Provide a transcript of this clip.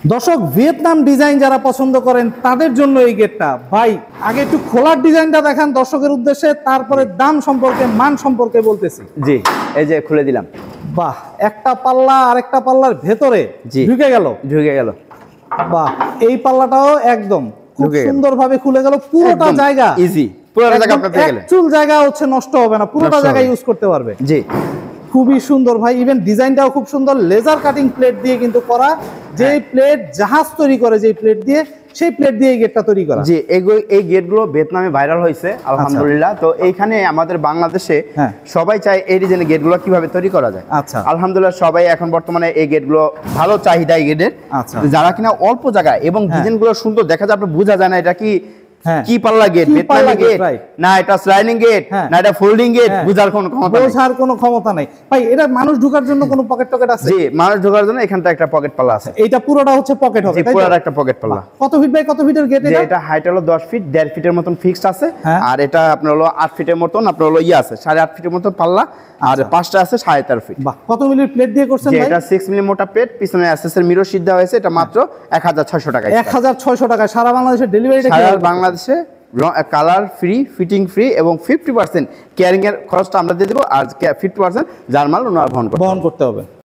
দর্শক, Vietnam design যারা পছন্দ করেন তাদের জন্য এই গেটটা। ভাই আগে একটু খোলার ডিজাইনটা দেখান দর্শকের উদ্দেশ্যে, তারপরে দাম সম্পর্কে মান সম্পর্কে বলতেছি। জি, এই যে খুলে দিলাম। বাহ, একটা পাল্লা আরেকটা পাল্লার ভেতরে জি ঢুকে গেল। বাহ, এই পাল্লাটাও একদম খুব সুন্দরভাবে খুলে গেল। পুরোটা জায়গা ইজি, পুরোটা জায়গা আপনার পেয়ে গেলেন। একচুল জায়গা হচ্ছে নষ্ট হবে না, পুরোটা জায়গা ইউজ করতে পারবে। জি, খুবই সুন্দর ভাই। ইভেন ডিজাইনটাও খুব সুন্দর, লেজার কাটিং প্লেট দিয়ে কিন্তু করা। যেই প্লেট জাহাজ তৈরি করে, যেই প্লেট দিয়ে, সেই প্লেট দিয়ে এই গেটটা তৈরি করা। জি, এই গেটগুলো ভিয়েতনামে ভাইরাল হয়েছে আলহামদুলিল্লাহ। তো এইখানে আমাদের বাংলাদেশে সবাই চায় এই ডিজাইনের গেটগুলো কিভাবে তৈরি করা যায়। আচ্ছা, আলহামদুলিল্লাহ সবাই এখন বর্তমানে এই গেটগুলো ভালো চাহিদা এই গেটের। আচ্ছা, যারা কিনা অল্প জায়গায় এবং ডিজাইনগুলো সুন্দর দেখা যায়, আপনি বোঝা যায় না এটা কি পাল্লা গেট, ভিয়েতনামি গেট না এটা স্লাইডিং গেট না এটা ফোল্ডিং গেট, বোঝার কোনো ক্ষমতা নাই। ভাই এটা মানুষ ঢোকার জন্য কোনো পকেট টকেট আছে? জি, মানুষ ঢোকার জন্য এখানটা একটা পকেট পাল্লা আছে। এটা পুরোটা হচ্ছে পকেট হবে, তাই তো? পুরোটা একটা পকেট পাল্লা। কত ফিট বাই কত ফিটের গেট এটা? এটা হাইট হলো 10 ফিট, 1.5 ফিটের মতন ফিক্সড আছে। আর এটা আপনার হলো 8 ফিটের মতন, আপনার হলো আছে 8.5 ফিটের মতন পাল্লা। আর পাঁচটা আছে 13.5 ফিট। বাহ, কত মিলির প্লেট দিয়ে করছেন ভাই? এটা 6 মিলি মোটা প্লেট, পিছনে এসএসএর মিরর শীট দেওয়া হয়েছে। এটা মাত্র 1600 টাকা। 1600 টাকা। সারা বাংলাদেশে ডেলিভারিটা কি? সারা বাংলাদেশে কালার ফ্রি, ফিটিং ফ্রি এবং 50% কেয়ারিং এর খরচটা আমরা দিয়ে দেবো। আর 50% যার মাল ওনারা বহন করতে হবে।